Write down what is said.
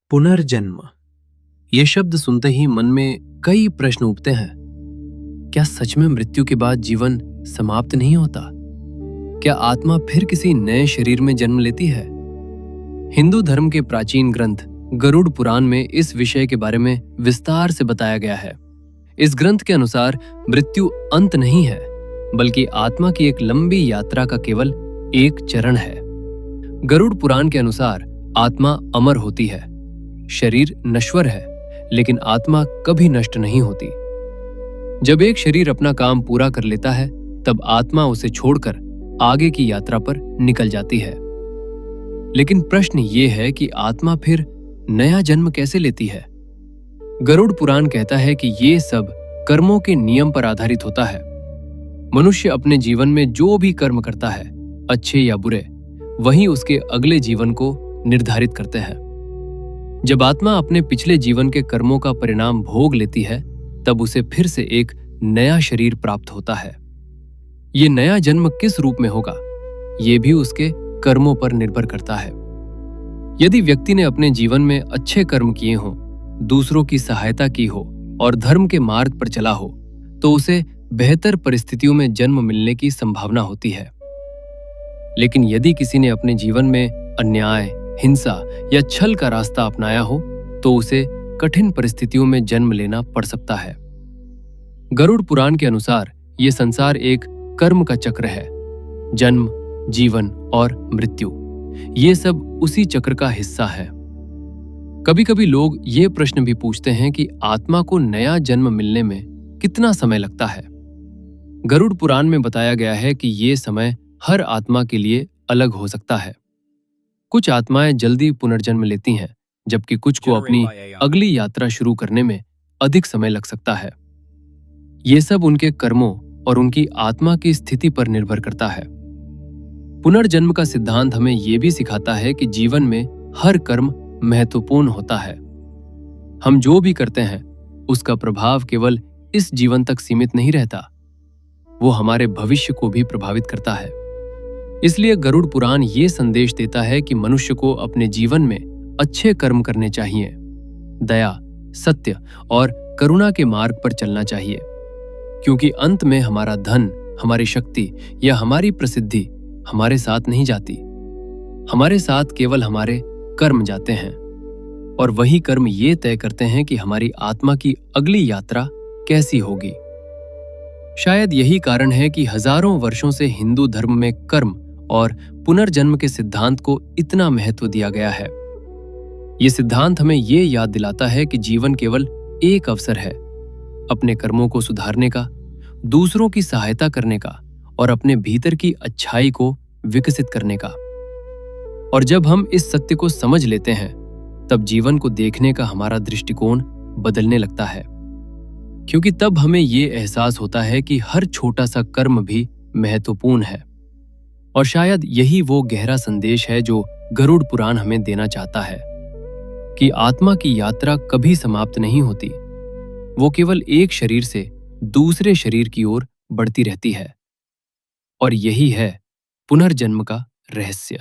पुनर्जन्म। ये शब्द सुनते ही मन में कई प्रश्न उठते हैं। क्या सच में मृत्यु के बाद जीवन समाप्त नहीं होता? क्या आत्मा फिर किसी नए शरीर में जन्म लेती है? हिंदू धर्म के प्राचीन ग्रंथ गरुड़ पुराण में इस विषय के बारे में विस्तार से बताया गया है। इस ग्रंथ के अनुसार मृत्यु अंत नहीं है, बल्कि आत्मा की एक लंबी यात्रा का केवल एक चरण है। गरुड़ पुराण के अनुसार आत्मा अमर होती है। शरीर नश्वर है, लेकिन आत्मा कभी नष्ट नहीं होती। जब एक शरीर अपना काम पूरा कर लेता है, तब आत्मा उसे छोड़कर आगे की यात्रा पर निकल जाती है। लेकिन प्रश्न ये है कि आत्मा फिर नया जन्म कैसे लेती है? गरुड़ पुराण कहता है कि ये सब कर्मों के नियम पर आधारित होता है। मनुष्य अपने जीवन में जो भी कर्म करता है, अच्छे या बुरे, वही उसके अगले जीवन को निर्धारित करते हैं। जब आत्मा अपने पिछले जीवन के कर्मों का परिणाम भोग लेती है, तब उसे फिर से एक नया शरीर प्राप्त होता है। ये नया जन्म किस रूप में होगा, ये भी उसके कर्मों पर निर्भर करता है। यदि व्यक्ति ने अपने जीवन में अच्छे कर्म किए हों, दूसरों की सहायता की हो और धर्म के मार्ग पर चला हो, तो उसे बेहतर परिस्थितियों में जन्म मिलने की संभावना होती है। लेकिन यदि किसी ने अपने जीवन में अन्याय, हिंसा या छल का रास्ता अपनाया हो, तो उसे कठिन परिस्थितियों में जन्म लेना पड़ सकता है। गरुड़ पुराण के अनुसार ये संसार एक कर्म का चक्र है। जन्म, जीवन और मृत्यु, ये सब उसी चक्र का हिस्सा है। कभी कभी लोग ये प्रश्न भी पूछते हैं कि आत्मा को नया जन्म मिलने में कितना समय लगता है। गरुड़ पुराण में बताया गया है कि ये समय हर आत्मा के लिए अलग हो सकता है। कुछ आत्माएं जल्दी पुनर्जन्म लेती हैं, जबकि कुछ को अपनी अगली यात्रा शुरू करने में अधिक समय लग सकता है। ये सब उनके कर्मों और उनकी आत्मा की स्थिति पर निर्भर करता है। पुनर्जन्म का सिद्धांत हमें यह भी सिखाता है कि जीवन में हर कर्म महत्वपूर्ण होता है। हम जो भी करते हैं, उसका प्रभाव केवल इस जीवन तक सीमित नहीं रहता, वो हमारे भविष्य को भी प्रभावित करता है। इसलिए गरुड़ पुराण ये संदेश देता है कि मनुष्य को अपने जीवन में अच्छे कर्म करने चाहिए, दया, सत्य और करुणा के मार्ग पर चलना चाहिए, क्योंकि अंत में हमारा धन, हमारी शक्ति या हमारी प्रसिद्धि हमारे साथ नहीं जाती। हमारे साथ केवल हमारे कर्म जाते हैं, और वही कर्म ये तय करते हैं कि हमारी आत्मा की अगली यात्रा कैसी होगी। शायद यही कारण है कि हजारों वर्षों से हिंदू धर्म में कर्म और पुनर्जन्म के सिद्धांत को इतना महत्व दिया गया है। ये सिद्धांत हमें ये याद दिलाता है कि जीवन केवल एक अवसर है, अपने कर्मों को सुधारने का, दूसरों की सहायता करने का और अपने भीतर की अच्छाई को विकसित करने का। और जब हम इस सत्य को समझ लेते हैं, तब जीवन को देखने का हमारा दृष्टिकोण बदलने लगता है, क्योंकि तब हमें ये एहसास होता है कि हर छोटा सा कर्म भी महत्वपूर्ण है। और शायद यही वो गहरा संदेश है जो गरुड़ पुराण हमें देना चाहता है, कि आत्मा की यात्रा कभी समाप्त नहीं होती, वो केवल एक शरीर से दूसरे शरीर की ओर बढ़ती रहती है। और यही है पुनर्जन्म का रहस्य।